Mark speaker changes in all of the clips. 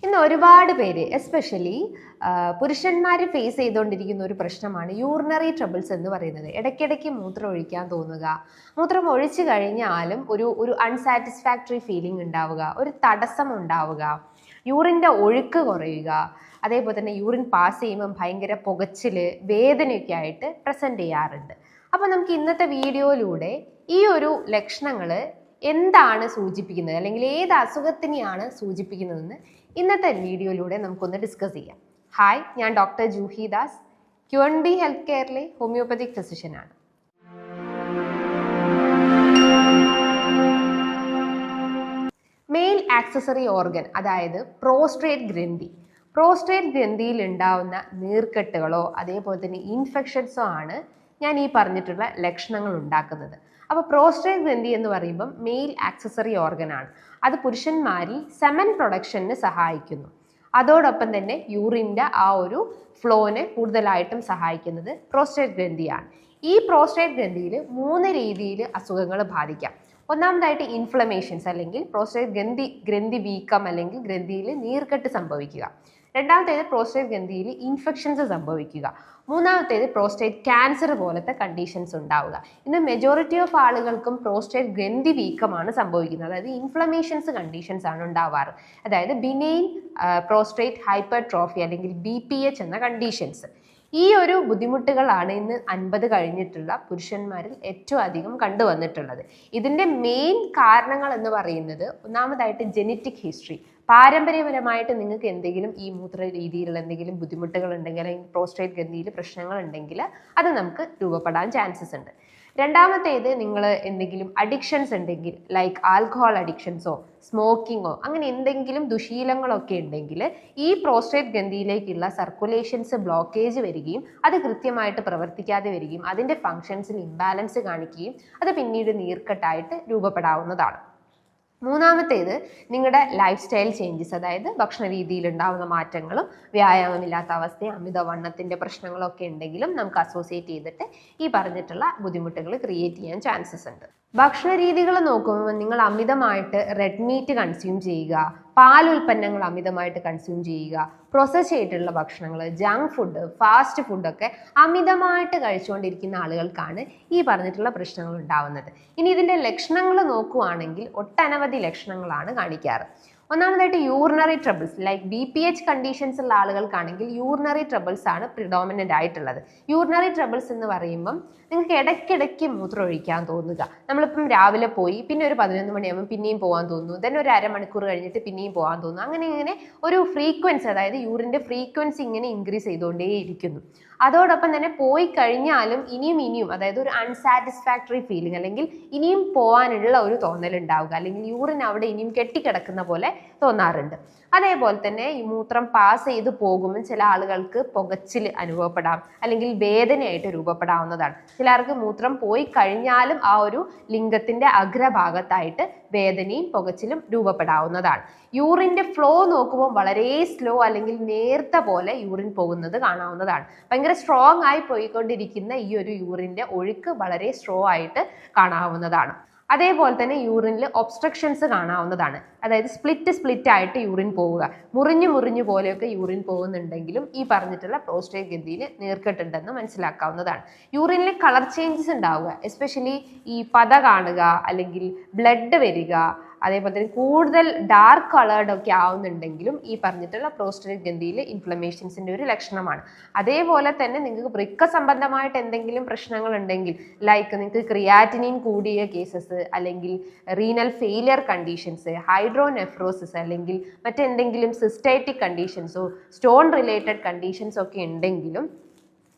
Speaker 1: ഇന്ന് ഒരുപാട് പേര് എസ്പെഷ്യലി പുരുഷന്മാർ ഫേസ് ചെയ്തുകൊണ്ടിരിക്കുന്ന ഒരു പ്രശ്നമാണ് യൂറിനറി ട്രബിൾസ് എന്ന് പറയുന്നത്. ഇടയ്ക്കിടയ്ക്ക് മൂത്രം ഒഴിക്കാൻ തോന്നുക, മൂത്രം ഒഴിച്ചു കഴിഞ്ഞാലും ഒരു അൺസാറ്റിസ്ഫാക്ടറി ഫീലിംഗ് ഉണ്ടാവുക, ഒരു തടസ്സം ഉണ്ടാവുക, യൂറിൻ്റെ ഒഴുക്ക് കുറയുക, അതേപോലെ തന്നെ യൂറിൻ പാസ് ചെയ്യുമ്പം ഭയങ്കര പുകച്ചിൽ, വേദനയൊക്കെ ആയിട്ട് പ്രസൻറ്റ് ചെയ്യാറുണ്ട്. അപ്പോൾ നമുക്ക് ഇന്നത്തെ വീഡിയോയിലൂടെ ഈ ഒരു ലക്ഷണങ്ങൾ എന്താണ് സൂചിപ്പിക്കുന്നത് അല്ലെങ്കിൽ ഏത് അസുഖത്തിനെയാണ് സൂചിപ്പിക്കുന്നതെന്ന് ഇന്നത്തെ വീഡിയോയിലൂടെ നമുക്കൊന്ന് ഡിസ്കസ് ചെയ്യാം. ഹായ്, ഞാൻ doctor Juhi Das, QNB health കെയറിലെ ഹോമിയോപ്പതിക് ഫിസിഷ്യനാണ്. മെയിൽ ആക്സസറി ഓർഗൻ, അതായത് പ്രോസ്ട്രേറ്റ് ഗ്രന്ഥിയിൽ ഉണ്ടാവുന്ന നീർക്കെട്ടുകളോ അതേപോലെ തന്നെ ഇൻഫെക്ഷൻസോ ആണ് ഞാൻ ഈ പറഞ്ഞിട്ടുള്ള ലക്ഷണങ്ങൾ ഉണ്ടാക്കുന്നത്. അപ്പോൾ പ്രോസ്ട്രേറ്റ് ഗ്രന്ഥി എന്ന് പറയുമ്പം മെയിൽ ആക്സസറി ഓർഗൻ ആണ്. അത് പുരുഷന്മാരിൽ സെമൻ പ്രൊഡക്ഷന് സഹായിക്കുന്നു. അതോടൊപ്പം തന്നെ യൂറിൻ്റെ ആ ഒരു ഫ്ലോനെ കൂടുതലായിട്ടും സഹായിക്കുന്നത് പ്രോസ്ട്രേറ്റ് ഗ്രന്ഥിയാണ്. ഈ പ്രോസ്ട്രേറ്റ് ഗ്രന്ഥിയിൽ 3 രീതിയിൽ അസുഖങ്ങൾ ബാധിക്കാം. ഒന്നാമതായിട്ട് ഇൻഫ്ലമേഷൻസ് അല്ലെങ്കിൽ പ്രോസ്ട്രേറ്റ് ഗ്രന്ഥി വീക്കം അല്ലെങ്കിൽ ഗ്രന്ഥിയിൽ നീർക്കെട്ട് സംഭവിക്കുക. രണ്ടാമത്തേത് പ്രോസ്ട്രേറ്റ് ഗ്രന്ഥിയിൽ ഇൻഫെക്ഷൻസ് സംഭവിക്കുക. മൂന്നാമത്തേത് പ്രോസ്റ്റേറ്റ് ക്യാൻസർ പോലത്തെ കണ്ടീഷൻസ് ഉണ്ടാവുക. ഇന്ന് മെജോറിറ്റി ഓഫ് ആളുകൾക്കും പ്രോസ്റ്റേറ്റ് ഗ്രന്ഥി വീക്കമാണ് സംഭവിക്കുന്നത്. അതായത് ഇൻഫ്ലമേഷൻസ് കണ്ടീഷൻസ് ആണ് ഉണ്ടാവാറ്. അതായത് ബിനൈൻ പ്രോസ്റ്റേറ്റ് ഹൈപ്പർട്രോഫി അല്ലെങ്കിൽ BPH എന്ന കണ്ടീഷൻസ്. ഈ ഒരു ബുദ്ധിമുട്ടുകളാണ് ഇന്ന് 50 കഴിഞ്ഞിട്ടുള്ള പുരുഷന്മാരിൽ ഏറ്റവും അധികം കണ്ടുവന്നിട്ടുള്ളത്. ഇതിൻ്റെ മെയിൻ കാരണങ്ങൾ എന്ന് പറയുന്നത് ഒന്നാമതായിട്ട് ജെനറ്റിക് ഹിസ്റ്ററി. പാരമ്പര്യപരമായിട്ട് നിങ്ങൾക്ക് എന്തെങ്കിലും ഈ മൂത്ര രീതിയിലുള്ള എന്തെങ്കിലും ബുദ്ധിമുട്ടുകൾ ഉണ്ടെങ്കിൽ അല്ലെങ്കിൽ പ്രോസ്ട്രേറ്റ് ഗ്രന്ഥിയിൽ പ്രശ്നങ്ങൾ ഉണ്ടെങ്കിൽ അത് നമുക്ക് രൂപപ്പെടാൻ ചാൻസസ് ഉണ്ട്. രണ്ടാമത്തേത് നിങ്ങൾ എന്തെങ്കിലും അഡിക്ഷൻസ് ഉണ്ടെങ്കിൽ, ലൈക്ക് ആൽക്കഹോൾ അഡിക്ഷൻസോ സ്മോക്കിങ്ങോ അങ്ങനെ എന്തെങ്കിലും ദുശീലങ്ങളൊക്കെ ഉണ്ടെങ്കിൽ ഈ പ്രോസ്ട്രേറ്റ് ഗ്രന്ഥിയിലേക്കുള്ള സർക്കുലേഷൻസ് ബ്ലോക്കേജ് വരികയും അത് കൃത്യമായിട്ട് പ്രവർത്തിക്കാതെ വരികയും അതിൻ്റെ ഫങ്ഷൻസിൽ ഇംബാലൻസ് കാണിക്കുകയും അത് പിന്നീട് നീർക്കെട്ടായിട്ട് രൂപപ്പെടാവുന്നതാണ്. മൂന്നാമത്തേത് നിങ്ങളുടെ ലൈഫ് സ്റ്റൈൽ ചേഞ്ചസ്, അതായത് ഭക്ഷണ രീതിയിൽ ഉണ്ടാകുന്ന മാറ്റങ്ങളും വ്യായാമമില്ലാത്ത അവസ്ഥയും അമിതവണ്ണത്തിൻ്റെ പ്രശ്നങ്ങളൊക്കെ ഉണ്ടെങ്കിലും നമുക്ക് അസോസിയേറ്റ് ചെയ്തിട്ട് ഈ പറഞ്ഞിട്ടുള്ള ബുദ്ധിമുട്ടുകൾ ക്രിയേറ്റ് ചെയ്യാൻ ചാൻസസ് ഉണ്ട്. ഭക്ഷണ രീതികൾ നോക്കുമ്പോൾ നിങ്ങൾ അമിതമായിട്ട് റെഡ് മീറ്റ് കൺസ്യൂം ചെയ്യുക, പാൽ ഉൽപ്പന്നങ്ങൾ അമിതമായിട്ട് കൺസ്യൂം ചെയ്യുക, പ്രോസസ് ചെയ്തിട്ടുള്ള ഭക്ഷണങ്ങൾ, ജങ്ക് ഫുഡ്, ഫാസ്റ്റ് ഫുഡൊക്കെ അമിതമായിട്ട് കഴിച്ചുകൊണ്ടിരിക്കുന്ന ആളുകൾക്കാണ് ഈ പറഞ്ഞിട്ടുള്ള പ്രശ്നങ്ങൾ ഉണ്ടാവുന്നത്. ഇനി ഇതിൻ്റെ ലക്ഷണങ്ങൾ നോക്കുവാണെങ്കിൽ ഒട്ടനവധി ലക്ഷണങ്ങളാണ് കാണിക്കാറ്. ഒന്നാമതായിട്ട് urinary troubles, like BPH conditions ഉള്ള ആളുകൾക്കാണെങ്കിൽ യൂറിനറി ട്രബിൾസ് ആണ് പ്രിഡോമിനൻ്റ് ആയിട്ടുള്ളത്. യൂറിനറി ട്രബിൾസ് എന്ന് പറയുമ്പം നിങ്ങൾക്ക് ഇടയ്ക്കിടയ്ക്ക് മൂത്രം ഒഴിക്കാൻ തോന്നുക. നമ്മളിപ്പം രാവിലെ പോയി പിന്നെ ഒരു 11 മണിയാകുമ്പോൾ പിന്നെയും പോകാൻ തോന്നുന്നു, then ഒരു അരമണിക്കൂർ കഴിഞ്ഞിട്ട് പിന്നെയും പോകാൻ തോന്നുന്നു. അങ്ങനെ ഒരു ഫ്രീക്വൻസി, അതായത് യൂറിൻ്റെ ഫ്രീക്വൻസി ഇങ്ങനെ ഇൻക്രീസ് ചെയ്തുകൊണ്ടേയിരിക്കുന്നു. അതോടൊപ്പം തന്നെ പോയി കഴിഞ്ഞാലും ഇനിയും അതായത് ഒരു അൺസാറ്റിസ്ഫാക്ടറി ഫീലിംഗ് അല്ലെങ്കിൽ ഇനിയും പോകാനുള്ള ഒരു തോന്നൽ ഉണ്ടാവുക, അല്ലെങ്കിൽ യൂറിൻ അവിടെ ഇനിയും കെട്ടിക്കിടക്കുന്ന പോലെ തോന്നാറുണ്ട്. അതേപോലെ തന്നെ ഈ മൂത്രം പാസ് ചെയ്ത് പോകുമ്പോൾ ചില ആളുകൾക്ക് പുകച്ചിൽ അനുഭവപ്പെടാം അല്ലെങ്കിൽ വേദനയായിട്ട് രൂപപ്പെടാവുന്നതാണ്. ചിലർക്ക് മൂത്രം പോയി കഴിഞ്ഞാലും ആ ഒരു ലിംഗത്തിന്റെ അഗ്രഭാഗത്തായിട്ട് വേദനയും പുകച്ചിലും രൂപപ്പെടാവുന്നതാണ്. യൂറിൻ്റെ ഫ്ലോ നോക്കുമ്പോൾ വളരെ സ്ലോ അല്ലെങ്കിൽ നേർത്ത പോലെ യൂറിൻ പോകുന്നത് കാണാവുന്നതാണ്. ഭയങ്കര സ്ട്രോങ് ആയി പോയിക്കൊണ്ടിരിക്കുന്ന ഈ ഒരു യൂറിൻ്റെ ഒഴുക്ക് വളരെ സ്ലോ ആയിട്ട് കാണാവുന്നതാണ്. അതേപോലെ തന്നെ യൂറിനിൽ ഒബ്സ്ട്രക്ഷൻസ് കാണാവുന്നതാണ്. അതായത് സ്പ്ലിറ്റ് ആയിട്ട് യൂറിൻ പോവുക, മുറിഞ്ഞു പോലെയൊക്കെ യൂറിൻ പോകുന്നുണ്ടെങ്കിലും ഈ പറഞ്ഞിട്ടുള്ള പ്രോസ്ട്രേറ്റ് ഗ്രന്ഥിയിൽ നീർക്കെട്ടുണ്ടെന്ന് മനസ്സിലാക്കാവുന്നതാണ്. യൂറിനിലെ കളർ ചേഞ്ചസ് ഉണ്ടാവുക, എസ്പെഷ്യലി ഈ പത കാണുക അല്ലെങ്കിൽ ബ്ലഡ് വരിക, അതേപോലെ തന്നെ കൂടുതൽ ഡാർക്ക് കളേർഡ് ഒക്കെ ആവുന്നുണ്ടെങ്കിലും ഈ പറഞ്ഞിട്ടുള്ള പ്രോസ്ട്രേറ്റ് ഗ്രന്ഥിയിൽ ഇൻഫ്ലമേഷൻസിൻ്റെ ഒരു ലക്ഷണമാണ്. അതേപോലെ തന്നെ നിങ്ങൾക്ക് വൃക്ക സംബന്ധമായിട്ട് എന്തെങ്കിലും പ്രശ്നങ്ങൾ ഉണ്ടെങ്കിൽ, ലൈക്ക് നിങ്ങൾക്ക് ക്രിയാറ്റിനിൻ കൂടിയ കേസസ് അല്ലെങ്കിൽ റീനൽ ഫെയിലിയർ കണ്ടീഷൻസ്, ഹൈഡ്രോനെഫ്രോസിസ് അല്ലെങ്കിൽ മറ്റെന്തെങ്കിലും സിസ്റ്റൈറ്റിക് കണ്ടീഷൻസോ സ്റ്റോൺ റിലേറ്റഡ് കണ്ടീഷൻസോ ഒക്കെ ഉണ്ടെങ്കിലും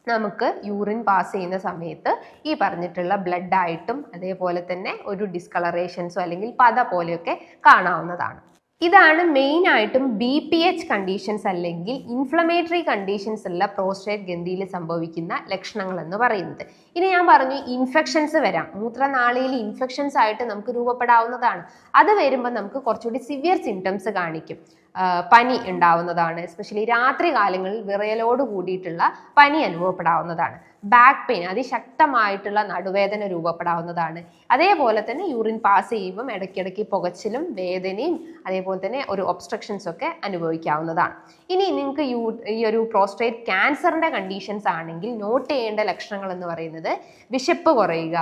Speaker 1: നമുക്ക് യൂറിൻ പാസ് ചെയ്യുന്ന സമയത്ത് ഈ പറഞ്ഞിട്ടുള്ള ബ്ലഡ് ആയിട്ടും അതേപോലെ തന്നെ ഒരു ഡിസ്കളറേഷൻസോ അല്ലെങ്കിൽ പത പോലെയൊക്കെ കാണാവുന്നതാണ്. ഇതാണ് മെയിൻ ആയിട്ടും BPH കണ്ടീഷൻസ് അല്ലെങ്കിൽ ഇൻഫ്ലമേറ്ററി കണ്ടീഷൻസ് ഉള്ള പ്രോസ്ട്രേറ്റ് ഗ്രന്ഥിയിൽ സംഭവിക്കുന്ന ലക്ഷണങ്ങൾ എന്ന് പറയുന്നത്. ഇനി ഞാൻ പറഞ്ഞു ഇൻഫെക്ഷൻസ് വരാം, മൂത്രനാളിയിൽ ഇൻഫെക്ഷൻസ് ആയിട്ട് നമുക്ക് രൂപപ്പെടാവുന്നതാണ്. അത് വരുമ്പോൾ നമുക്ക് കുറച്ചുകൂടി സിവിയർ സിംറ്റംസ് കാണിക്കും. പനി ഉണ്ടാവുന്നതാണ്. എസ്പെഷ്യലി രാത്രി കാലങ്ങളിൽ വിറയലോട് കൂടിയിട്ടുള്ള പനി അനുഭവപ്പെടാവുന്നതാണ്. ബാക്ക് പെയിൻ, അതിശക്തമായിട്ടുള്ള നടുവേദന രൂപപ്പെടാവുന്നതാണ്. അതേപോലെ തന്നെ യൂറിൻ പാസ് ചെയ്യുമ്പം ഇടയ്ക്കിടയ്ക്ക് പുകച്ചിലും വേദനയും അതേപോലെ തന്നെ ഒരു ഒബ്സ്ട്രക്ഷൻസ് ഒക്കെ അനുഭവിക്കാവുന്നതാണ്. ഇനി നിങ്ങൾക്ക് ഈ ഒരു പ്രോസ്റ്റേറ്റ് ക്യാൻസറിന്റെ കണ്ടീഷൻസ് ആണെങ്കിൽ നോട്ട് ചെയ്യേണ്ട ലക്ഷണങ്ങൾ എന്ന് പറയുന്നത് വിശപ്പ് കുറയുക,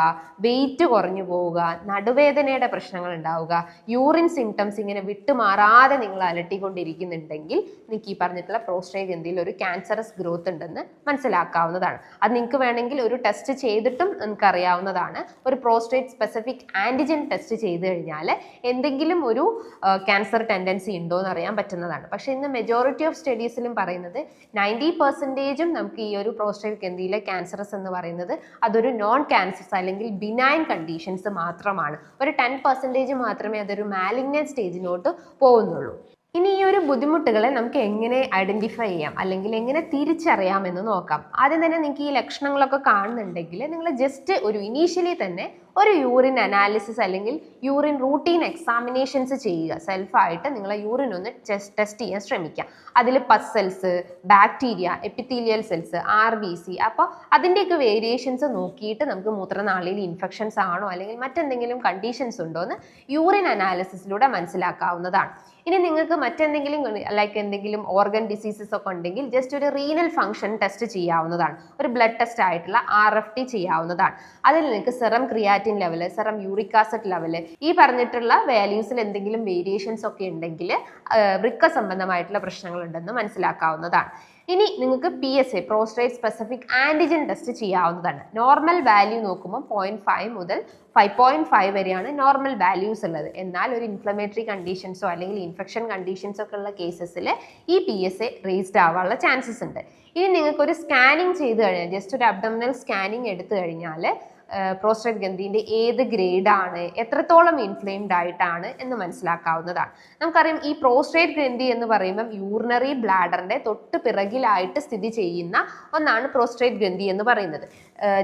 Speaker 1: വെയിറ്റ് കുറഞ്ഞു പോവുക, നടുവേദനയുടെ പ്രശ്നങ്ങൾ ഉണ്ടാവുക, യൂറിൻ സിംറ്റംസ് ഇങ്ങനെ വിട്ടുമാറാതെ നിങ്ങൾ അലട്ടിക്കൊണ്ടിരിക്കുന്നുണ്ടെങ്കിൽ നിങ്ങൾക്ക് ഈ പറഞ്ഞിട്ടുള്ള പ്രോസ്റ്റേറ്റ് ഗ്രന്ഥിയിൽ ഒരു ക്യാൻസറസ് ഗ്രോത്ത് ഉണ്ടെന്ന് മനസ്സിലാക്കാവുന്നതാണ്. അത് നിങ്ങൾക്ക് വേണമെങ്കിൽ ഒരു ടെസ്റ്റ് ചെയ്തിട്ടും നിങ്ങൾക്ക് അറിയാവുന്നതാണ്. ഒരു പ്രോസ്റ്റേറ്റ് സ്പെസിഫിക് ആന്റിജൻ ടെസ്റ്റ് ചെയ്ത് കഴിഞ്ഞാൽ എന്തെങ്കിലും ഒരു ക്യാൻസർ ടെൻഡൻസി ഉണ്ടോ എന്ന് അറിയാൻ പറ്റുന്നതാണ്. പക്ഷേ ഇന്ന് മെജോറിറ്റി ഓഫ് സ്റ്റഡീസിലും പറയുന്നത് 90% നമുക്ക് ഈ ഒരു പ്രോസ്റ്റേറ്റ് ഗ്രന്ഥിയിലെ ക്യാൻസറസ് എന്ന് പറയുന്നത് അതൊരു നോൺ ക്യാൻസറസ് അല്ലെങ്കിൽ ബിനൈൻ കണ്ടീഷൻസ് മാത്രമാണ്. ഒരു 10% മാത്രമേ അതൊരു മാലിഗ്നന്റ് സ്റ്റേജിലോട്ട് പോകുന്നുള്ളൂ. ഇനി ഈ ഒരു ബുദ്ധിമുട്ടുകളെ നമുക്ക് എങ്ങനെ ഐഡന്റിഫൈ ചെയ്യാം അല്ലെങ്കിൽ എങ്ങനെ തിരിച്ചറിയാം എന്ന് നോക്കാം. ആദ്യം തന്നെ നിങ്ങൾക്ക് ഈ ലക്ഷണങ്ങളൊക്കെ കാണുന്നുണ്ടെങ്കിൽ നിങ്ങൾ ജസ്റ്റ് ഒരു ഇനീഷ്യലി തന്നെ ഒരു യൂറിൻ അനാലിസിസ് അല്ലെങ്കിൽ യൂറിൻ റൂട്ടീൻ എക്സാമിനേഷൻസ് ചെയ്യുക. സെൽഫായിട്ട് നിങ്ങളെ യൂറിൻ ഒന്ന് ടെസ്റ്റ് ചെയ്യാൻ ശ്രമിക്കുക. അതിൽ pus cells, bacteria, epithelial cells, RBC, അപ്പോൾ അതിൻ്റെയൊക്കെ വേരിയേഷൻസ് നോക്കിയിട്ട് നമുക്ക് മൂത്രനാളിയിൽ ഇൻഫെക്ഷൻസ് ആണോ അല്ലെങ്കിൽ മറ്റെന്തെങ്കിലും കണ്ടീഷൻസ് ഉണ്ടോ എന്ന് യൂറിൻ അനാലിസിസിലൂടെ മനസ്സിലാക്കാവുന്നതാണ്. ഇനി നിങ്ങൾക്ക് മറ്റെന്തെങ്കിലും ലൈക്ക് എന്തെങ്കിലും ഓർഗൻ ഡിസീസസ് ഒക്കെ ഉണ്ടെങ്കിൽ ജസ്റ്റ് ഒരു റീനൽ ഫംഗ്ഷൻ ടെസ്റ്റ് ചെയ്യാവുന്നതാണ്. ഒരു ബ്ലഡ് ടെസ്റ്റ് ആയിട്ടുള്ള RFT ചെയ്യാവുന്നതാണ്. അതിൽ നിങ്ങൾക്ക് serum creatine level, serum uric acid level, ഈ പറഞ്ഞിട്ടുള്ള വാല്യൂസിൽ എന്തെങ്കിലും വേരിയേഷൻസ് ഒക്കെ ഉണ്ടെങ്കിൽ വൃക്ക സംബന്ധമായിട്ടുള്ള പ്രശ്നങ്ങൾ ഉണ്ടെന്ന് മനസ്സിലാക്കാവുന്നതാണ്. ഇനി നിങ്ങൾക്ക് PSA prostate specific antigen test ചെയ്യാവുന്നതാണ്. നോർമൽ വാല്യൂ നോക്കുമ്പോൾ 0.5 മുതൽ 5.5 വരെയാണ് നോർമൽ വാല്യൂസ് ഉള്ളത്. എന്നാൽ ഒരു ഇൻഫ്ലമേറ്ററി കണ്ടീഷൻസോ അല്ലെങ്കിൽ ഇൻഫെക്ഷൻ കണ്ടീഷൻസോ ഒക്കെ ഉള്ള കേസസിൽ ഈ PSA റേസ്ഡ് ആവാനുള്ള ചാൻസസ് ഉണ്ട്. ഇനി നിങ്ങൾക്ക് ഒരു സ്കാനിങ് ചെയ്ത് കഴിഞ്ഞാൽ, ജസ്റ്റ് ഒരു അബ്ഡോമിനൽ സ്കാനിങ് എടുത്തു കഴിഞ്ഞാൽ പ്രോസ്റ്റേറ്റ് ഗ്രന്ഥിന്റെ ഏത് ഗ്രേഡാണ്, എത്രത്തോളം ഇൻഫ്ലെയിംഡ് ആയിട്ടാണ് എന്ന് മനസ്സിലാക്കാവുന്നതാണ്. നമുക്കറിയാം ഈ പ്രോസ്റ്റേറ്റ് ഗ്രന്ഥി എന്ന് പറയുമ്പം യൂറിനറി ബ്ലാഡറിന്റെ തൊട്ട് പിറകിലായിട്ട് സ്ഥിതി ചെയ്യുന്ന ഒന്നാണ് പ്രോസ്റ്റേറ്റ് ഗ്രന്ഥി എന്ന് പറയുന്നത്.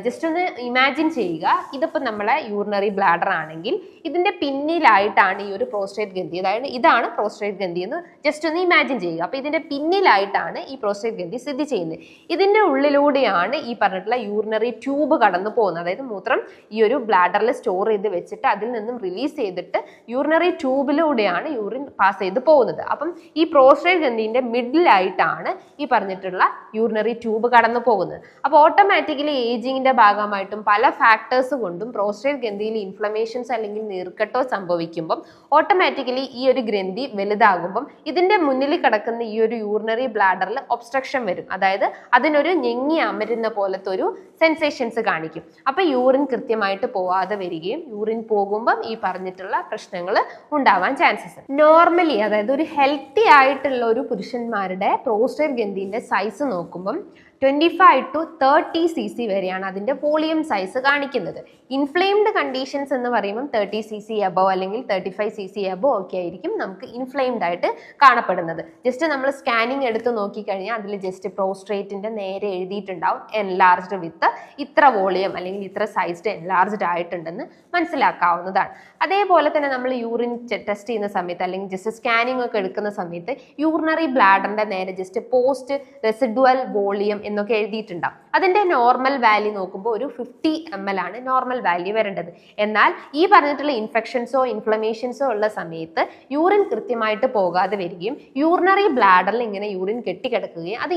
Speaker 1: ജസ്റ്റ് ഒന്ന് ഇമാജിൻ ചെയ്യുക, ഇതിപ്പോൾ നമ്മളെ യൂറിനറി ബ്ലാഡർ ആണെങ്കിൽ ഇതിന്റെ പിന്നിലായിട്ടാണ് ഈ ഒരു പ്രോസ്റ്റേറ്റ് ഗ്രന്ഥി, അതായത് ഇതാണ് പ്രോസ്റ്റേറ്റ് ഗ്രന്ഥി എന്ന് ജസ്റ്റ് ഒന്ന് ഇമാജിൻ ചെയ്യുക. അപ്പോൾ ഇതിന്റെ പിന്നിലായിട്ടാണ് ഈ പ്രോസ്റ്റേറ്റ് ഗ്രന്ഥി സ്ഥിതി ചെയ്യുന്നത്. ഇതിന്റെ ഉള്ളിലൂടെയാണ് ഈ പറഞ്ഞിട്ടുള്ള യൂറിനറി ട്യൂബ് കടന്നു പോകുന്നത്. അതായത് മൂത്രം ഈ ഒരു ബ്ലാഡറിൽ സ്റ്റോർ ചെയ്ത് വെച്ചിട്ട് അതിൽ നിന്നും റിലീസ് ചെയ്തിട്ട് യൂറിനറി ട്യൂബിലൂടെയാണ് യൂറിൻ പാസ് ചെയ്ത് പോകുന്നത്. അപ്പം ഈ പ്രോസ്റ്റേറ്റ് ഗ്രന്ഥിന്റെ മിഡിലായിട്ടാണ് ഈ പറഞ്ഞിട്ടുള്ള യൂറിനറി ട്യൂബ് കടന്നു പോകുന്നത്. അപ്പോൾ ഓട്ടോമാറ്റിക്കലി ഏജിങ്ങിന്റെ ഭാഗമായിട്ടും പല ഫാക്ടേഴ്സ് കൊണ്ടും പ്രോസ്റ്റേറ്റ് ഗ്രന്ഥിയിൽ ഇൻഫ്ലമേഷൻസ് അല്ലെങ്കിൽ നീർക്കെട്ടോ സംഭവിക്കുമ്പം ഓട്ടോമാറ്റിക്കലി ഈ ഒരു ഗ്രന്ഥി വലുതാകുമ്പം ഇതിന്റെ മുന്നിൽ കിടക്കുന്ന ഈ ഒരു യൂറിനറി ബ്ലാഡറിൽ ഒബ്സ്ട്രക്ഷൻ വരും. അതായത് അതിനൊരു ഞെങ്ങി അമരുന്ന പോലത്തെ ഒരു സെൻസേഷൻസ് കാണിക്കും. അപ്പൊ യൂറിൻ കൃത്യമായിട്ട് പോവാതെ വരികയും യൂറിൻ പോകുമ്പം ഈ പറഞ്ഞിട്ടുള്ള പ്രശ്നങ്ങൾ ഉണ്ടാവാൻ ചാൻസസ് ഉണ്ട്. നോർമലി അതായത് ഒരു ഹെൽത്തി ആയിട്ടുള്ള ഒരു പുരുഷന്മാരുടെ പ്രോസ്റ്റേറ്റ് ഗ്രന്ഥിന്റെ സൈസ് നോക്കുമ്പം 25 to 30 cc വരെയാണ് അതിന്റെ വോളിയം സൈസ് കാണിക്കുന്നത്. ഇൻഫ്ലെയിംഡ് കണ്ടീഷൻസ് എന്ന് പറയുമ്പോൾ 30 cc എബവ് അല്ലെങ്കിൽ 35 cc എബവ് ഒക്കെ ആയിരിക്കും നമുക്ക് ഇൻഫ്ലെയിംഡ് ആയിട്ട് കാണപ്പെടുന്നത്. ജസ്റ്റ് നമ്മൾ സ്കാനിങ് എടുത്ത് നോക്കിക്കഴിഞ്ഞാൽ അതിൽ ജസ്റ്റ് പ്രോസ്ട്രേറ്റിന്റെ നേരെ എഴുതിയിട്ടുണ്ടാവും എൻലാർജ്ഡ് വിത്ത് ഇത്ര വോളിയം അല്ലെങ്കിൽ ഇത്ര സൈസ്ഡ് എൻലാർജ്ഡ് ആയിട്ടുണ്ടെന്ന് മനസ്സിലാക്കാവുന്നതാണ്. അതേപോലെ തന്നെ നമ്മൾ യൂറിൻ ടെസ്റ്റ് ചെയ്യുന്ന സമയത്ത് അല്ലെങ്കിൽ ജസ്റ്റ് സ്കാനിങ് ഒക്കെ എടുക്കുന്ന സമയത്ത് യൂറിനറി ബ്ലാഡറിന്റെ നേരെ ജസ്റ്റ് പോസ്റ്റ് റെസിഡുവൽ വോളിയം എന്നൊക്കെ എഴുതിയിട്ടുണ്ടാവും. അതിന്റെ നോർമൽ വാല്യൂ നോക്കുമ്പോൾ ഒരു 50 ml ആണ് നോർമൽ വാല്യൂ വരേണ്ടത്. എന്നാൽ ഈ പറഞ്ഞിട്ടുള്ള ഇൻഫെക്ഷൻസോ ഇൻഫ്ലമേഷൻസോ ഉള്ള സമയത്ത് യൂറിൻ കൃത്യമായിട്ട് പോകാതെ വരികയും യൂറിനറി ബ്ലാഡറിൽ ഇങ്ങനെ യൂറിൻ കെട്ടിക്കിടക്കുകയും അത്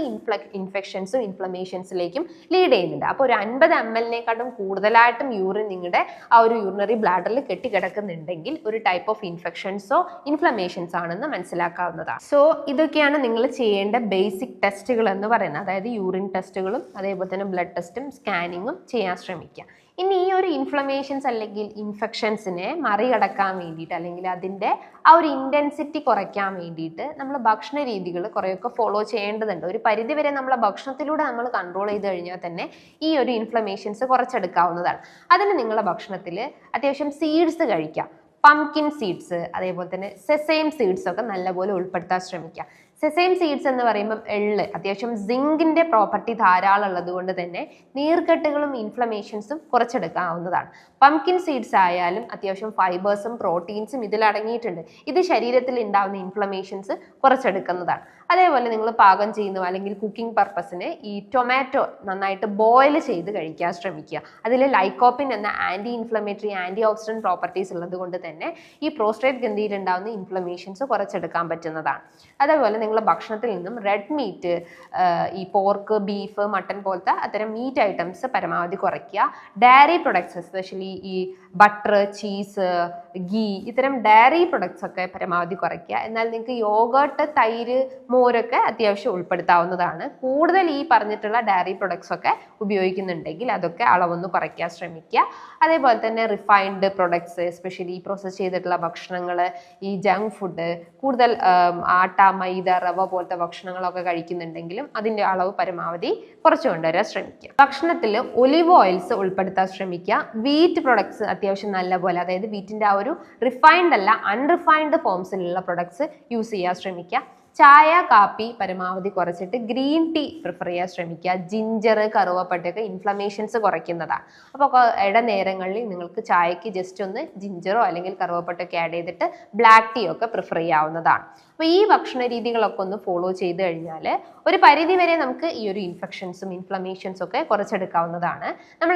Speaker 1: ഇൻഫെക്ഷൻസും ഇൻഫ്ലമേഷൻസിലേക്കും ലീഡ് ചെയ്യുന്നുണ്ട്. അപ്പോൾ ഒരു 50 ml കൂടുതലായിട്ടും യൂറിൻ നിങ്ങളുടെ ആ ഒരു യൂറിനറി ബ്ലാഡറിൽ കെട്ടിക്കിടക്കുന്നുണ്ടെങ്കിൽ ഒരു ടൈപ്പ് ഓഫ് ഇൻഫെക്ഷൻസോ ഇൻഫ്ലമേഷൻസ് ആണെന്ന് മനസ്സിലാക്കാവുന്നതാണ്. സോ ഇതൊക്കെയാണ് നിങ്ങൾ ചെയ്യേണ്ട ബേസിക് ടെസ്റ്റുകൾ എന്ന് പറയുന്നത്. അതായത് യൂറിൻ ടെസ്റ്റുകളും അതേപോലെ തന്നെ ബ്ലഡ് ടെസ്റ്റും സ്കാനിങ്ങും ചെയ്യാൻ ശ്രമിക്കുക. ഇനി ഈ ഒരു ഇൻഫ്ലമേഷൻസ് അല്ലെങ്കിൽ ഇൻഫെക്ഷൻസിനെ മറികടക്കാൻ വേണ്ടിയിട്ട് അല്ലെങ്കിൽ അതിൻ്റെ ആ ഒരു ഇൻറ്റൻസിറ്റി കുറയ്ക്കാൻ വേണ്ടിയിട്ട് നമ്മൾ ഭക്ഷണ രീതികൾ കുറേയൊക്കെ ഫോളോ ചെയ്യേണ്ടതുണ്ട്. ഒരു പരിധിവരെ നമ്മളെ ഭക്ഷണത്തിലൂടെ നമ്മൾ കൺട്രോൾ ചെയ്ത് കഴിഞ്ഞാൽ തന്നെ ഈ ഒരു ഇൻഫ്ലമേഷൻസ് കുറച്ചെടുക്കാവുന്നതാണ്. അതിന് നിങ്ങളുടെ ഭക്ഷണത്തിൽ അത്യാവശ്യം സീഡ്സ് കഴിക്കാം. പംകിൻ സീഡ്സ് അതേപോലെ തന്നെ സെസൈം സീഡ്സ് ഒക്കെ നല്ലപോലെ ഉൾപ്പെടുത്താൻ ശ്രമിക്കുക. സെസൈം സീഡ്സ് എന്ന് പറയുമ്പം എള്ള് അത്യാവശ്യം സിങ്കിന്റെ പ്രോപ്പർട്ടി ധാരാളം ഉള്ളത് കൊണ്ട് തന്നെ നീർക്കെട്ടുകളും ഇൻഫ്ലമേഷൻസും കുറച്ചെടുക്കാവുന്നതാണ്. പംകിൻ സീഡ്സ് ആയാലും അത്യാവശ്യം ഫൈബേഴ്സും പ്രോട്ടീൻസും ഇതിൽ അടങ്ങിയിട്ടുണ്ട്. ഇത് ശരീരത്തിൽ ഉണ്ടാവുന്ന ഇൻഫ്ലമേഷൻസ് കുറച്ചെടുക്കുന്നതാണ്. അതേപോലെ നിങ്ങൾ പാകം ചെയ്യുന്നു അല്ലെങ്കിൽ കുക്കിംഗ് പർപ്പസിന് ഈ ടൊമാറ്റോ നന്നായിട്ട് ബോയിൽ ചെയ്ത് കഴിക്കാൻ ശ്രമിക്കുക. അതിൽ ലൈക്കോപ്പിൻ എന്ന anti inflammatory antioxidant properties ഉള്ളത് കൊണ്ട് തന്നെ ഈ പ്രോസ്ട്രേറ്റ് ഗ്രന്ഥിയിൽ ഉണ്ടാകുന്ന ഇൻഫ്ലമേഷൻസ് കുറച്ചെടുക്കാൻ പറ്റുന്നതാണ്. അതേപോലെ നിങ്ങൾ ഭക്ഷണത്തിൽ നിന്നും റെഡ് മീറ്റ്, ഈ പോർക്ക്, ബീഫ്, മട്ടൺ പോലത്തെ അത്തരം മീറ്റ് ഐറ്റംസ് പരമാവധി കുറയ്ക്കുക. ഡയറി പ്രൊഡക്ട്സ് എസ്പെഷ്യലി ഈ ബട്ടർ, ചീസ്, ഗീ ഇത്തരം ഡയറി പ്രൊഡക്ട്സ് ഒക്കെ പരമാവധി കുറയ്ക്കുക. എന്നാൽ നിങ്ങൾക്ക് യോഗട്ട്, തൈര്, മോരൊക്കെ അത്യാവശ്യം ഉൾപ്പെടുത്താവുന്നതാണ്. കൂടുതൽ ഈ പറഞ്ഞിട്ടുള്ള ഡയറി പ്രൊഡക്ട്സ് ഒക്കെ ഉപയോഗിക്കുന്നുണ്ടെങ്കിൽ അതൊക്കെ അളവൊന്ന് കുറയ്ക്കാൻ ശ്രമിക്കുക. അതേപോലെ തന്നെ റിഫൈൻഡ് പ്രൊഡക്ട്സ് എസ്പെഷ്യലി പ്രോസസ് ചെയ്തിട്ടുള്ള ഭക്ഷണങ്ങൾ, ഈ ജങ്ക് ഫുഡ്, കൂടുതൽ ആട്ട, മൈദ, റവ പോലത്തെ ഭക്ഷണങ്ങളൊക്കെ കഴിക്കുന്നുണ്ടെങ്കിലും അതിൻ്റെ അളവ് പരമാവധി കുറച്ച് കൊണ്ടുവരാൻ ശ്രമിക്കുക. ഭക്ഷണത്തിൽ ഒലിവ് ഓയിൽസ് ഉൾപ്പെടുത്താൻ ശ്രമിക്കുക. വീറ്റ് പ്രൊഡക്ട്സ് അത്യാവശ്യം നല്ലപോലെ, അതായത് വീറ്റിൻ്റെ ആ ഒരു റിഫൈൻഡ് അല്ല അൺറിഫൈൻഡ് ഫോംസിലുള്ള പ്രൊഡക്ട്സ് യൂസ് ചെയ്യാൻ ശ്രമിക്കുക. ചായ, കാപ്പി പരമാവധി കുറച്ചിട്ട് ഗ്രീൻ ടീ പ്രിഫർ ചെയ്യാൻ ശ്രമിക്കുക. ജിഞ്ചർ, കറുവപ്പട്ടയൊക്കെ ഇൻഫ്ലമേഷൻസ് കുറയ്ക്കുന്നതാണ്. അപ്പോൾ ഇടനേരങ്ങളിൽ നിങ്ങൾക്ക് ചായക്ക് ജസ്റ്റ് ഒന്ന് ജിഞ്ചറോ അല്ലെങ്കിൽ കറുവപ്പട്ടയൊക്കെ ആഡ് ചെയ്തിട്ട് ബ്ലാക്ക് ടീ ഒക്കെ പ്രിഫർ ചെയ്യാവുന്നതാണ്. അപ്പോൾ ഈ ഭക്ഷണ രീതികളൊക്കെ ഒന്ന് ഫോളോ ചെയ്ത് കഴിഞ്ഞാൽ ഒരു പരിധി വരെ നമുക്ക് ഈ ഒരു ഇൻഫെക്ഷൻസും ഇൻഫ്ലമേഷൻസും ഒക്കെ കുറച്ചെടുക്കാവുന്നതാണ്. നമ്മൾ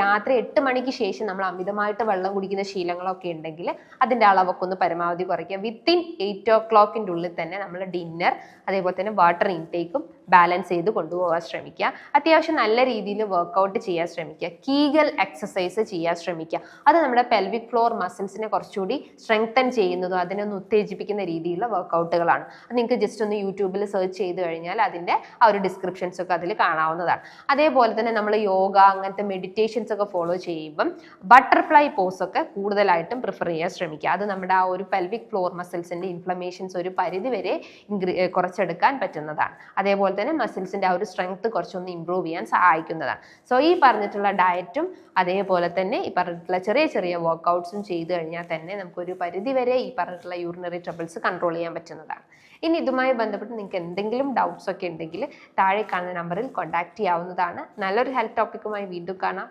Speaker 1: രാത്രി 8 മണിക്ക് ശേഷം നമ്മൾ അമിതമായിട്ട് വെള്ളം കുടിക്കുന്ന ശീലങ്ങളൊക്കെ ഉണ്ടെങ്കിൽ അതിൻ്റെ അളവൊക്കെ ഒന്ന് പരമാവധി കുറയ്ക്കുക. വിത്തിൻ 8 o'clock ഉള്ളിൽ തന്നെ നമ്മൾ ഡിന്നർ അതേപോലെ തന്നെ വാട്ടർ ഇൻടേക്കും ബാലൻസ് ചെയ്ത് കൊണ്ടുപോകാൻ ശ്രമിക്കുക. അത്യാവശ്യം നല്ല രീതിയിൽ വർക്കൗട്ട് ചെയ്യാൻ ശ്രമിക്കുക. കീഗൽ എക്സസൈസ് ചെയ്യാൻ ശ്രമിക്കുക. അത് നമ്മുടെ പെൽവിക് ഫ്ലോർ മസിൽസിനെ കുറച്ചുകൂടി സ്ട്രെങ്തൻ ചെയ്യുന്നതും അതിനൊന്ന് ഉത്തേജിപ്പിക്കുന്ന രീതിയിലുള്ള വർക്കൗട്ടുകളാണ്. അത് നിങ്ങൾക്ക് ജസ്റ്റ് ഒന്ന് യൂട്യൂബിൽ സെർച്ച് ചെയ്ത് കഴിഞ്ഞാൽ അതിൻ്റെ ആ ഒരു ഡിസ്ക്രിപ്ഷൻസ് ഒക്കെ അതിൽ കാണാവുന്നതാണ്. അതേപോലെ തന്നെ നമ്മൾ യോഗ അങ്ങനത്തെ മെഡിറ്റേഷൻസ് ഒക്കെ ഫോളോ ചെയ്യുമ്പം ബട്ടർഫ്ലൈ പോസ് ഒക്കെ കൂടുതലായിട്ടും പ്രിഫർ ചെയ്യാൻ ശ്രമിക്കുക. അത് നമ്മുടെ ആ ഒരു പെൽവിക് ഫ്ലോർ മസിൽസിൻ്റെ ഇൻഫ്ലമേഷൻസ് ഒരു പരിധി വരെ കുറച്ചെടുക്കാൻ പറ്റുന്നതാണ്. അതേപോലെ തന്നെ മസിൽസിൻ്റെ ആ ഒരു സ്ട്രെങ്ത് കുറച്ചൊന്ന് ഇമ്പ്രൂവ് ചെയ്യാൻ സഹായിക്കുന്നതാണ്. സോ ഈ പറഞ്ഞിട്ടുള്ള ഡയറ്റും അതേപോലെ തന്നെ ഈ പറഞ്ഞിട്ടുള്ള ചെറിയ ചെറിയ വർക്കൗട്ട്സും ചെയ്തു കഴിഞ്ഞാൽ തന്നെ നമുക്കൊരു പരിധി വരെ ഈ പറഞ്ഞിട്ടുള്ള യൂറിനറി ട്രബിൾസ് കൺട്രോൾ ചെയ്യാൻ പറ്റുന്നതാണ്. ഇനി ഇതുമായി ബന്ധപ്പെട്ട് നിങ്ങൾക്ക് എന്തെങ്കിലും ഡൗട്ട്സ് ഒക്കെ ഉണ്ടെങ്കിൽ താഴെ കാണുന്ന നമ്പറിൽ കോൺടാക്ട് ചെയ്യാവുന്നതാണ്. നല്ലൊരു ഹെൽത്ത് ടോപ്പിക്കുമായി വീണ്ടും കാണാം.